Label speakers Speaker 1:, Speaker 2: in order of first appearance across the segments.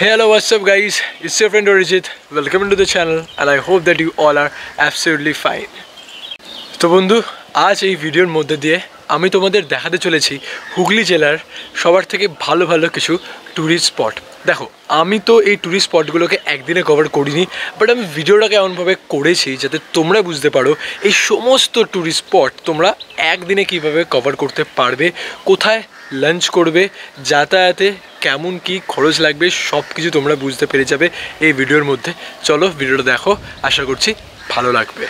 Speaker 1: Hello, what's up guys? It's your friend Arijit. Welcome to the channel and I hope that you all are absolutely fine. তো বন্ধু, আজ এই ভিডিওর মধ্যে দিয়ে আমি তোমাদের দেখাতে চলেছি হুগলি জেলার সবার থেকে ভালো ভালো কিছু ট্যুরিস্ট স্পট। দেখো, আমি তো এই ট্যুরিস্ট স্পটগুলোকে একদিনে কভার করিনি, বাট আমি ভিডিওটাকে এমনভাবে করেছি যাতে তোমরা বুঝতে পারো এই সমস্ত ট্যুরিস্ট স্পট তোমরা একদিনে কিভাবে কভার করতে পারবে, কোথায় লাঞ্চ করবে, যাতায়াতে কেমন কি খরচ লাগবে, সব কিছু তোমরা বুঝতে পেরে যাবে এই ভিডিওর মধ্যে। চলো ভিডিওটা দেখো, আশা করছি ভালো লাগবে।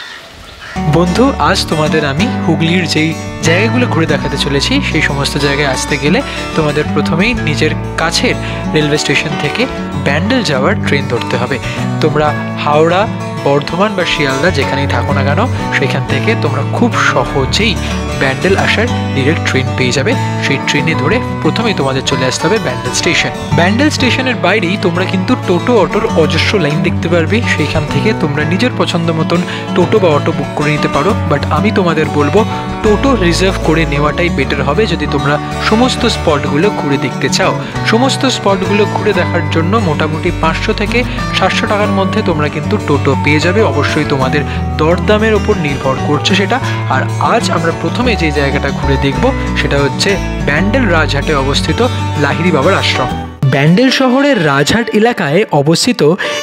Speaker 1: বন্ধু, আজ তোমাদের আমি হুগলির যেই জায়গাগুলো ঘুরে দেখাতে চলেছি সেই সমস্ত জায়গায় আসতে গেলে তোমাদের প্রথমেই নিজের কাছের রেলওয়ে স্টেশন থেকে ব্যান্ডেল যাওয়ার ট্রেন ধরতে হবে। তোমরা হাওড়া, বর্ধমান বা শিয়ালদা যেখানেই থাকো না কেন সেখান থেকে তোমরা খুব সহজেই ব্যান্ডেল আসার ডিরেক্ট ট্রেন পেয়ে যাবে। সেই ট্রেনে ধরে প্রথমেই তোমাদের চলে আসতে হবে ব্যান্ডেল স্টেশন। ব্যান্ডেল স্টেশনের বাইরেই তোমরা কিন্তু টোটো অটোর অজস্র লাইন দেখতে পারবে। সেইখান থেকে তোমরা নিজের পছন্দ মতন টোটো বা অটো বুক করে নিতে পারো, বাট আমি তোমাদের বলবো টোটো রিজার্ভ করে নেওয়াটাই বেটার হবে যদি তোমরা সমস্ত স্পটগুলো ঘুরে দেখতে চাও। সমস্ত স্পটগুলো ঘুরে দেখার জন্য মোটামুটি 500 থেকে 700 টাকার মধ্যে তোমরা কিন্তু টোটো পেয়ে যাবে। অবশ্যই তোমাদের দরদামের ওপর নির্ভর করছে সেটা। আর আজ আমরা প্রথমে যে জায়গাটা ঘুরে দেখব সেটা হচ্ছে ব্যান্ডেল রাজহাটে অবস্থিত লাহিড়ী বাবার আশ্রম। ব্যান্ডেল শহরের রাজহাট এলাকায় অবস্থিত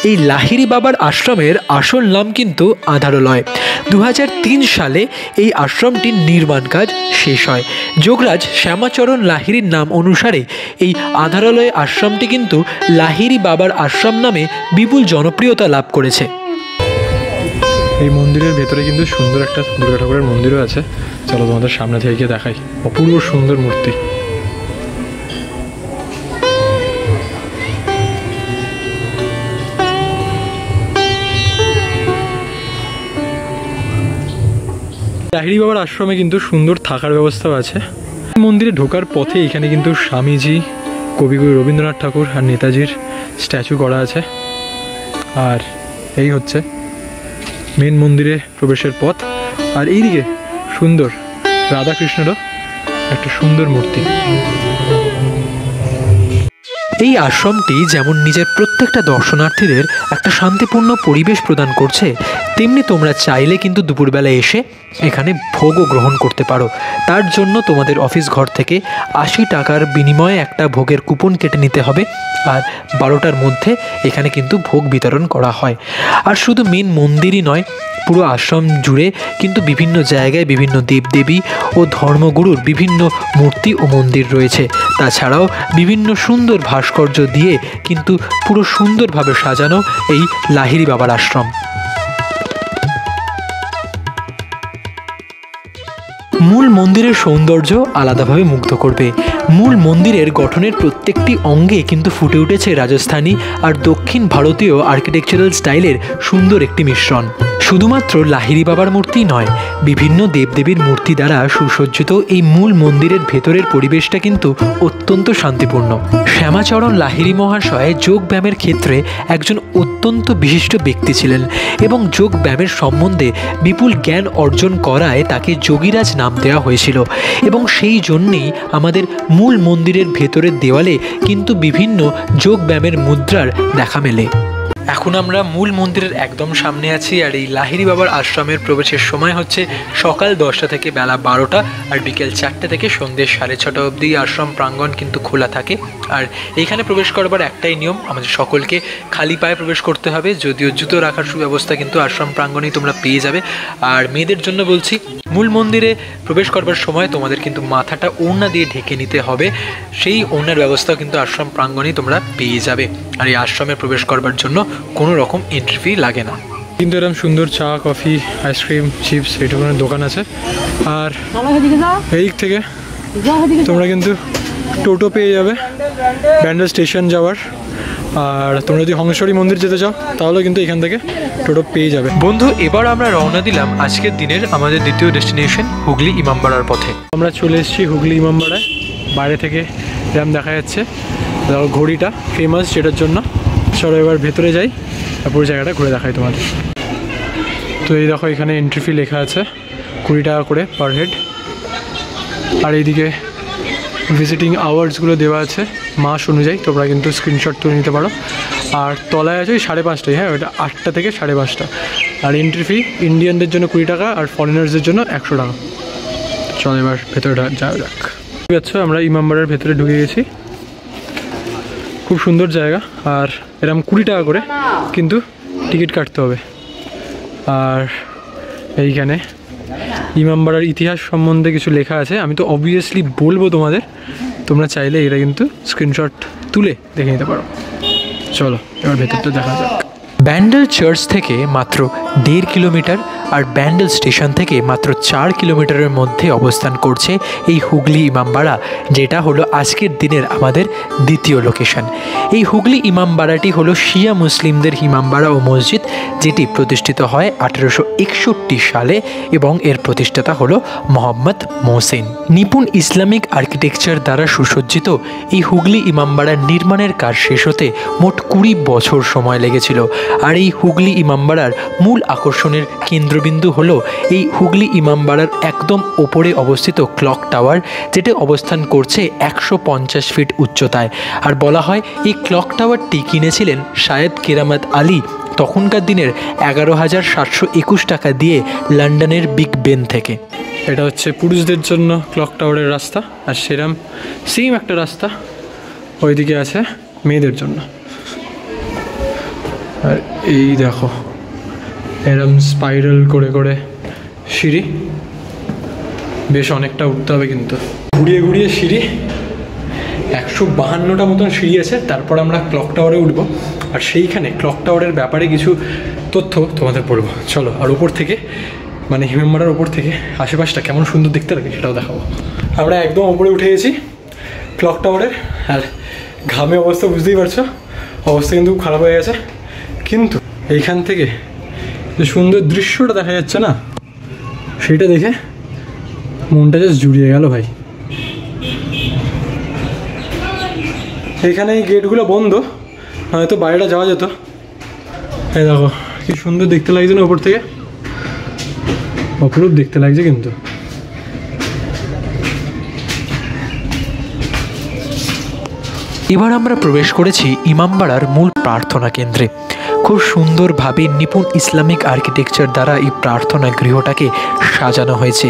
Speaker 1: এই লাহিড়ী বাবার আশ্রমের আসল নাম কিন্তু আধারালয়। 2003 সালে এই আশ্রমটির নির্মাণ কাজ শেষ হয়। যোগরাজ শ্যামাচরণ লাহিড়ীর নাম অনুসারে এই আধারালয় আশ্রমটি কিন্তু লাহিড়ী বাবার আশ্রম নামে বিপুল জনপ্রিয়তা লাভ করেছে। এই মন্দিরের ভেতরে কিন্তু সুন্দর একটা দুর্গা ঠাকুরের মন্দিরও আছে। চলো তোমাদের সামনে থেকে গিয়ে দেখাই। অপূর্ব সুন্দর মূর্তি। লাহিড়ী বাবার আশ্রমে কিন্তু সুন্দর থাকার ব্যবস্থাও আছে। মন্দিরে ঢোকার পথে এখানে কিন্তু স্বামীজি, কবিগুরু রবীন্দ্রনাথ ঠাকুর আর নেতাজির স্ট্যাচু করা আছে। আর এই হচ্ছে মেন মন্দিরে প্রবেশের পথ। আর এইদিকে সুন্দর রাধাকৃষ্ণেরও একটা সুন্দর মূর্তি। এই আশ্রমটি যেমন নিজের প্রত্যেকটা দর্শনার্থীদের একটা শান্তিপূর্ণ পরিবেশ প্রদান করছে, তেমনি তোমরা চাইলে কিন্তু দুপুরবেলায় এসে এখানে ভোগও গ্রহণ করতে পারো। তার জন্য তোমাদের অফিস ঘর থেকে 80 টাকার বিনিময়ে একটা ভোগের কুপন কেটে নিতে হবে। আর 12টার মধ্যে এখানে কিন্তু ভোগ বিতরণ করা হয়। আর শুধু মেন মন্দিরই নয়, পুরো আশ্রম জুড়ে কিন্তু বিভিন্ন জায়গায় বিভিন্ন দেবদেবী ও ধর্মগুরুর বিভিন্ন মূর্তি ও মন্দির রয়েছে। তাছাড়াও বিভিন্ন সুন্দর ভাস্কর্য দিয়ে কিন্তু পুরো সুন্দরভাবে সাজানো এই লাহিড়ী বাবার আশ্রম। মূল মন্দিরের সৌন্দর্য আলাদাভাবে মুগ্ধ করবে। মূল মন্দিরের গঠনের প্রত্যেকটি অঙ্গে কিন্তু ফুটে উঠেছে রাজস্থানী আর দক্ষিণ ভারতীয় আর্কিটেকচারাল স্টাইলের সুন্দর একটি মিশ্রণ। শুধুমাত্র লাহিড়ী বাবার মূর্তি নয়, বিভিন্ন দেবদেবীর মূর্তি দ্বারা সুসজ্জিত এই মূল মন্দিরের ভেতরের পরিবেশটা কিন্তু অত্যন্ত শান্তিপূর্ণ। শ্যামাচরণ লাহিড়ী মহাশয় যোগ ব্যায়ামের ক্ষেত্রে একজন অত্যন্ত বিশিষ্ট ব্যক্তি ছিলেন এবং যোগ ব্যায়ামের সম্বন্ধে বিপুল জ্ঞান অর্জন করায় তাকে যোগীরাজ নাম দেওয়া হয়েছিল। এবং সেই জন্যেই আমাদের মূল মন্দিরের ভেতরের দেওয়ালে কিন্তু বিভিন্ন যোগ ব্যায়ামের মুদ্রার দেখা মেলে। এখন আমরা মূল মন্দিরের একদম সামনে আছি। আর এই লাহিড়ী বাবার আশ্রমের প্রবেশের সময় হচ্ছে সকাল 10টা থেকে বেলা 12টা, আর বিকেল 4টে থেকে সন্ধ্যে 6:30 অবধি আশ্রম প্রাঙ্গণ কিন্তু খোলা থাকে। আর এইখানে প্রবেশ করবার একটাই নিয়ম, আমাদের সকলকে খালি পায়ে প্রবেশ করতে হবে। যদিও জুতো রাখার সুব্যবস্থা কিন্তু আশ্রম প্রাঙ্গণেই তোমরা পেয়ে যাবে। আর মেয়েদের জন্য বলছি, মূল মন্দিরে প্রবেশ করবার সময় তোমাদের কিন্তু মাথাটা ওড়না দিয়ে ঢেকে নিতে হবে। সেই ওড়নার ব্যবস্থাও কিন্তু আশ্রম প্রাঙ্গণেই তোমরা পেয়ে যাবে। আর এই আশ্রমে প্রবেশ করবার জন্য কোনো রকম এন্ট্রি ফি লাগে না। কিন্তু এরকম সুন্দর চা, কফি, আইসক্রিম, চিপস এইটুকুনের দোকান আছে। আর এই দিক থেকে তোমরা কিন্তু টোটো পেয়ে যাবে ব্যান্ডেল স্টেশন যাওয়ার। আর তোমরা যদি হংসেশ্বরী মন্দির যেতে চাও তাহলে কিন্তু এখান থেকে টোটো পেয়ে যাবে। বন্ধু, এবার আমরা রওনা দিলাম আজকের দিনের আমাদের দ্বিতীয় ডেস্টিনেশন হুগলি ইমামবাড়ার পথে। আমরা চলে এসেছি হুগলি ইমামবাড়ায়। বাইরে থেকে এরকম দেখা যাচ্ছে ঘড়িটা ফেমাস, যেটার জন্য। চলো এবার ভেতরে যাই, পুরো জায়গাটা ঘুরে দেখাই তোমাদের। তো এই দেখো, এখানে এন্ট্রি ফি লেখা আছে 20 টাকা করে পার হেড। আর এইদিকে ভিজিটিং আওয়ার্সগুলো দেওয়া আছে মাস অনুযায়ী, তোমরা কিন্তু স্ক্রিনশট তুলে নিতে পারো। আর তলায় আছে ওই 5:30, হ্যাঁ ওটা 8টা থেকে 5:30। আর এন্ট্রি ফি ইন্ডিয়ানদের জন্য 20 টাকা আর ফরেনার্সদের জন্য 100 টাকা। চল এবার ভেতরে যাওয়া যাক। আচ্ছা, আমরা ইমামবাড়ার ভেতরে ঢুকে গেছি। খুব সুন্দর জায়গা, আর এরকম 20 টাকা করে কিন্তু টিকিট কাটতে হবে। আর এইখানে ইমামবাড়ার ইতিহাস সম্বন্ধে কিছু লেখা আছে, আমি তো অবভিয়াসলি বলবো তোমাদের, তোমরা চাইলে এটা কিন্তু স্ক্রিনশট তুলে দেখে নিতে পারো। চলো এবার ভেতরটা দেখা যাক।
Speaker 2: ব্যান্ডেল চার্চ থেকে মাত্র 1.5 কিলোমিটার আর ব্যান্ডেল স্টেশন থেকে মাত্র 4 কিলোমিটারের মধ্যে অবস্থান করছে এই হুগলি ইমামবাড়া, যেটা হলো আজকের দিনের আমাদের দ্বিতীয় লোকেশন। এই হুগলি ইমামবাড়াটি হলো শিয়া মুসলিমদের ইমামবাড়া ও মসজিদ, যেটি প্রতিষ্ঠিত হয় 1861 সালে এবং এর প্রতিষ্ঠাতা হলো মোহাম্মদ মোহসিন। নিপুণ ইসলামিক আর্কিটেকচার দ্বারা সুসজ্জিত এই হুগলি ইমামবাড়ার নির্মাণের কাজ শেষ হতে মোট 20 বছর সময় লেগেছিল। আর এই হুগলি ইমামবাড়ার মূল আকর্ষণের কেন্দ্রবিন্দু হলো এই হুগলি ইমামবাড়ার একদম ওপরে অবস্থিত ক্লক টাওয়ার, যেটি অবস্থান করছে 150 ফিট উচ্চতায়। আর বলা হয় এই ক্লক টাওয়ারটি কিনেছিলেন শায়েদ কেরামত আলী তখনকার দিনের 11,721 টাকা দিয়ে লন্ডনের বিগ বেন থেকে।
Speaker 1: এটা হচ্ছে পুরুষদের জন্য ক্লক টাওয়ারের রাস্তা, আর সেম একটা রাস্তা ওইদিকে আছে মেয়েদের জন্য। আর এই দেখো এরম স্পাইরাল করে করে সিঁড়ি, বেশ অনেকটা উঠতে হবে কিন্তু, ঘুরিয়ে ঘুরিয়ে সিঁড়ি, 152টা মতন সিঁড়ি আছে। তারপর আমরা ক্লক টাওয়ারে উঠবো, আর সেইখানে ক্লক টাওয়ারের ব্যাপারে কিছু তথ্য তোমাদের বলবো। চলো, আর ওপর থেকে মানে ইমামবাড়ার ওপর থেকে আশেপাশটা কেমন সুন্দর দেখতে লাগে সেটাও দেখাবো। আমরা একদম ওপরে উঠে গেছি ক্লক টাওয়ারের, আর ঘামে অবস্থা বুঝতেই পারছো, অবস্থা কিন্তু খুব খারাপ হয়ে গেছে। কিন্তু এইখান থেকে যে সুন্দর দৃশ্যটা দেখা যাচ্ছে না, সেটা দেখে মনটা জাস্ট জুড়িয়ে গেল ভাই। এখানে এই গেটগুলো বন্ধ, হয়তো বাইরেটা যাওয়া যেত। এই দেখো কি সুন্দর দেখতে লাগছে না ওপর থেকে, অপরূপ দেখতে লাগছে কিন্তু।
Speaker 2: এবার আমরা প্রবেশ করেছি ইমামবাড়ার মূল প্রার্থনা কেন্দ্রে। খুব সুন্দরভাবে নিপুণ ইসলামিক আর্কিটেকচার দ্বারা এই প্রার্থনা গৃহটাকে সাজানো হয়েছে।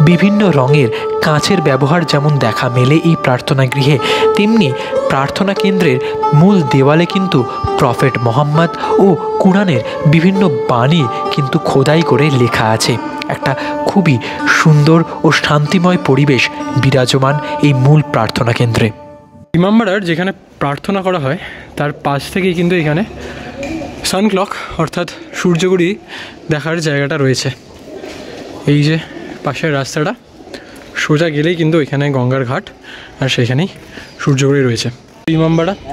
Speaker 2: বিভিন্ন রঙের কাঁচের ব্যবহার যেমন দেখা মেলে এই প্রার্থনা গৃহে, তেমনি প্রার্থনা কেন্দ্রের মূল দেওয়ালে কিন্তু প্রফেট মোহাম্মদ ও কুরআনের বিভিন্ন বাণী কিন্তু খোদাই করে লেখা আছে। একটা খুবই সুন্দর ও শান্তিময় পরিবেশ বিরাজমান এই মূল প্রার্থনা কেন্দ্রে।
Speaker 1: ইমামবাড়ার যেখানে প্রার্থনা করা হয় তার পাশ থেকেই কিন্তু এখানে সানক্লক অর্থাৎ সূর্যঘড়ি দেখার জায়গাটা রয়েছে। এই যে পাশের রাস্তাটা সোজা গেলেই কিন্তু এখানে গঙ্গার ঘাট, আর সেখানেই সূর্যঘড়ি রয়েছে।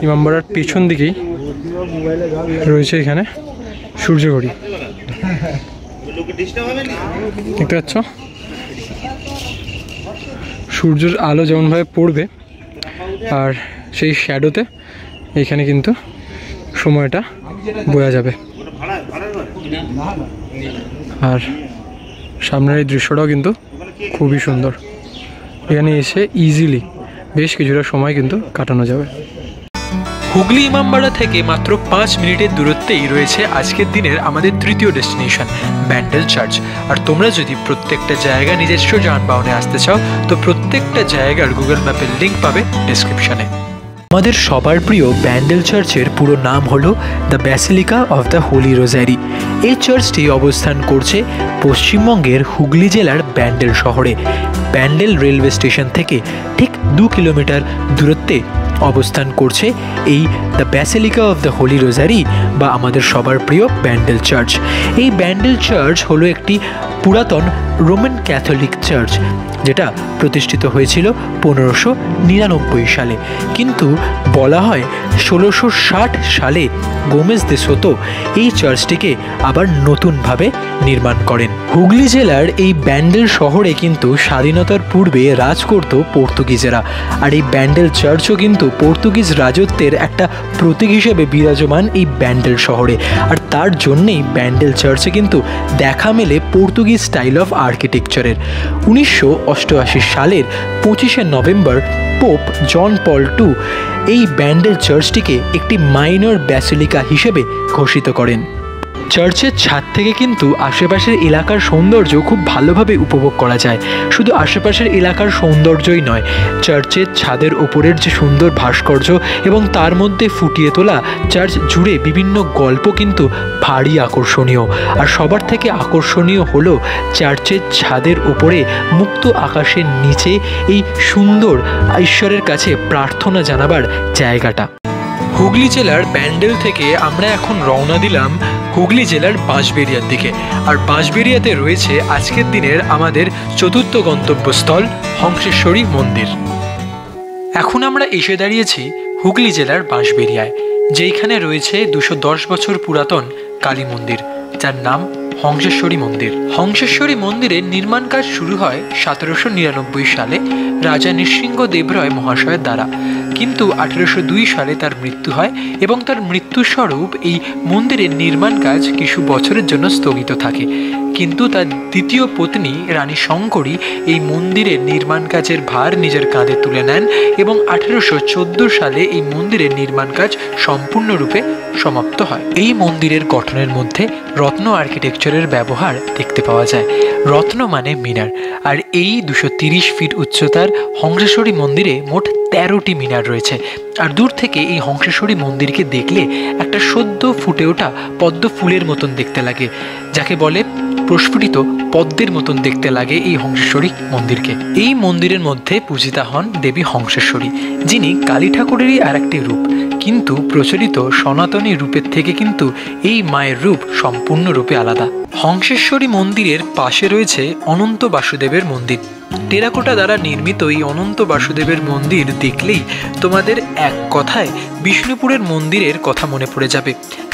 Speaker 1: ইমামবাড়ার পেছন দিকেই রয়েছে এখানে সূর্যঘড়ি, দেখতে পাচ্ছ সূর্যের আলো যেমনভাবে পড়বে, আর সেই শ্যাডোতে এইখানে কিন্তু সময়টা বোঝা যাবে। আর সামনের এই দৃশ্যটাও কিন্তু খুবই সুন্দর, এখানে এসে ইজিলি বেশ কিছুটা সময় কিন্তু কাটানো যাবে।
Speaker 2: হুগলি ইমামবাড়া থেকে মাত্র 5 মিনিটের দূরত্বেই রয়েছে আজকের দিনের আমাদের তৃতীয় ডেস্টিনেশন ব্যান্ডেল চার্চ। আর তোমরা যদি প্রত্যেকটা জায়গা নিজস্ব যানবাহনে আসতে চাও তো প্রত্যেকটা জায়গার গুগল ম্যাপের লিঙ্ক পাবে ডেসক্রিপশনে। আমাদের সবার প্রিয় ব্যান্ডেল চার্চের পুরো নাম হলো the basilica of the Holi রোজারি। এই চার্চটি অবস্থান করছে পশ্চিমবঙ্গের হুগলি জেলার ব্যান্ডেল শহরে। ব্যান্ডেল রেলওয়ে স্টেশন থেকে ঠিক 2 কিলোমিটার দূরত্বে অবস্থান করছে এই the basilica of the Holi রোজারি বা আমাদের সবার প্রিয় ব্যান্ডেল চার্চ। এই ব্যান্ডেল চার্চ হলো একটি পুরাতন রোমান ক্যাথলিক চার্চ, যেটা প্রতিষ্ঠিত হয়েছিল 1599 সালে। কিন্তু বলা হয় 1660 সালে গোমেজ দে সোতো এই চার্চটিকে আবার নতুনভাবে নির্মাণ করেন। হুগলি জেলার এই ব্যান্ডেল শহরে কিন্তু স্বাধীনতার পূর্বে রাজ করত পর্তুগিজেরা, আর এই ব্যান্ডেল চার্চও কিন্তু পর্তুগিজ রাজত্বের একটা প্রতীক হিসেবে বিরাজমান এই ব্যান্ডেল শহরে। আর তার জন্যেই ব্যান্ডেল চার্চে কিন্তু দেখা মেলে পর্তুগিজ স্টাইল অফ আর্কিটেকচারের। 1888 সালের 25শে নভেম্বর পোপ জন পল II এই ব্যান্ডেল চার্চটিকে একটি মাইনর ব্যাসিলিকা হিসেবে ঘোষিত করেন। চার্চের ছাদ থেকে কিন্তু আশেপাশের এলাকার সৌন্দর্য খুব ভালোভাবে উপভোগ করা যায়। শুধু আশেপাশের এলাকার সৌন্দর্যই নয়, চার্চের ছাদের ওপরের যে সুন্দর ভাস্কর্য এবং তার মধ্যে ফুটিয়ে তোলা চার্চ জুড়ে বিভিন্ন গল্প কিন্তু ভারী আকর্ষণীয়। আর সবার থেকে আকর্ষণীয় হলো চার্চের ছাদের ওপরে মুক্ত আকাশের নিচে এই সুন্দর ঈশ্বরের কাছে প্রার্থনা জানাবার জায়গাটা। হুগলি জেলার ব্যান্ডেল থেকে আমরা এখন রওনা দিলাম হুগলি জেলার বাঁশবেড়িয়ার দিকে। আর বাঁশবেড়িয়াতে রয়েছে আজকের দিনের আমাদের চতুর্থ গন্তব্যস্থল হংসেশ্বরী মন্দির। এখন আমরা এসে দাঁড়িয়েছি হুগলি জেলার বাঁশবেড়িয়ায়, যেইখানে রয়েছে 210 বছর পুরাতন কালী মন্দির, যার নাম হংসেশ্বরী মন্দির। হংসেশ্বরী মন্দিরের নির্মাণ কাজ শুরু হয় 1799 সালে রাজা নৃসিংহদেব রায় মহাশয়ের দ্বারা, কিন্তু 1802 সালে তার মৃত্যু হয় এবং তার মৃত্যুস্বরূপ এই মন্দিরের নির্মাণ কাজ কিছু বছরের জন্য স্থগিত থাকে। কিন্তু তার দ্বিতীয় পত্নী রানী শঙ্করী এই মন্দিরের নির্মাণ কাজের ভার নিজের কাঁধে তুলে নেন এবং 1814 সালে এই মন্দিরের নির্মাণ কাজ সম্পূর্ণরূপে সমাপ্ত হয়। এই মন্দিরের গঠনের মধ্যে রত্ন আর্কিটেকচারের ব্যবহার দেখতে পাওয়া যায়। রত্ন মানে মিনার, আর এই 230 ফিট উচ্চতার হংসেশ্বরী মন্দিরে মোট 13টি মিনার রয়েছে। আর দূর থেকে এই হংসেশ্বরী মন্দিরকে দেখলে একটা সদ্য ফুটে ওঠা পদ্ম ফুলের মতন দেখতে লাগে, যাকে বলে প্রস্ফুটিত পদ্মের মতন দেখতে লাগে এই হংসেশ্বরী মন্দিরকে। এই মন্দিরের মধ্যে পূজিতা হন দেবী হংসেশ্বরী, যিনি কালী ঠাকুরেরই আর একটি রূপ, কিন্তু প্রচলিত সনাতনী রূপের থেকে কিন্তু এই মায়ের রূপ সম্পূর্ণরূপে আলাদা। হংসেশ্বরী মন্দিরের পাশে রয়েছে অনন্ত বাসুদেবের মন্দির। টেরাকোটা দ্বারা নির্মিত এই অনন্ত বাসুদেবের মন্দির দেখলেই তোমাদের এক কথায় বিষ্ণুপুরের মন্দিরের কথা মনে পড়ে যাবে।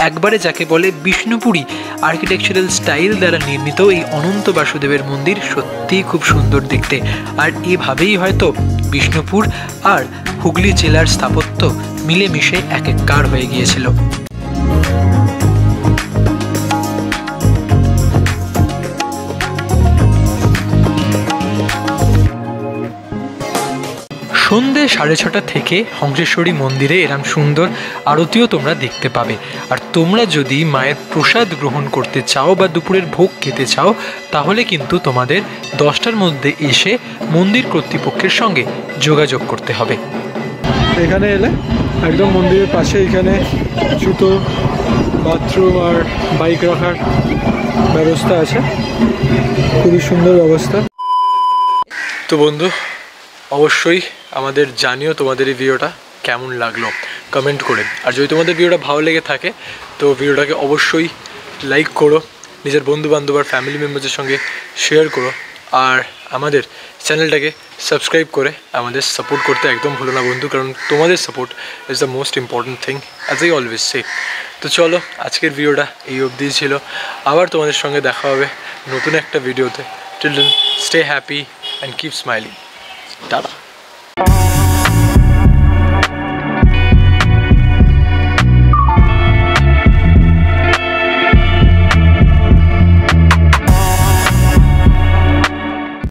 Speaker 2: একবারে যাকে বলে বিষ্ণুপুরী আর্কিটেকচারাল স্টাইল দ্বারা নির্মিত এই অনন্ত বাসুদেবের মন্দির সত্যিই খুব সুন্দর দেখতে। আর এভাবেই হয়তো বিষ্ণুপুর আর হুগলি জেলার স্থাপত্য মিলেমিশে একাকার হয়ে গিয়েছিল। সন্ধ্যে 6:30 থেকে হংসেশ্বরী মন্দিরে এরম সুন্দর আরতিও তোমরা দেখতে পাবে। আর তোমরা যদি মায়ের প্রসাদ গ্রহণ করতে চাও বা দুপুরের ভোগ খেতে চাও, তাহলে কিন্তু তোমাদের 10টার মধ্যে এসে মন্দির কর্তৃপক্ষের সঙ্গে যোগাযোগ করতে হবে।
Speaker 1: এখানে এলে একদম মন্দিরের পাশে এখানে জুতো, বাথরুম আর বাইক রাখার ব্যবস্থা আছে, খুবই সুন্দর ব্যবস্থা। তো বন্ধু, অবশ্যই আমাদের জানিও তোমাদের এই ভিডিওটা কেমন লাগলো কমেন্ট করে। আর যদি তোমাদের ভিডিওটা ভালো লেগে থাকে তো ভিডিওটাকে অবশ্যই লাইক করো, নিজের বন্ধুবান্ধব আর ফ্যামিলি মেম্বারদের সঙ্গে শেয়ার করো, আর আমাদের চ্যানেলটাকে সাবস্ক্রাইব করে আমাদের সাপোর্ট করতে একদম ভুলো না বন্ধু, কারণ তোমাদের support is the most important thing as I always সে। তো চলো, আজকের ভিডিওটা এই অবধি ছিল। আবার তোমাদের সঙ্গে দেখা হবে নতুন একটা ভিডিওতে। Till then stay happy and keep smiling. Tata.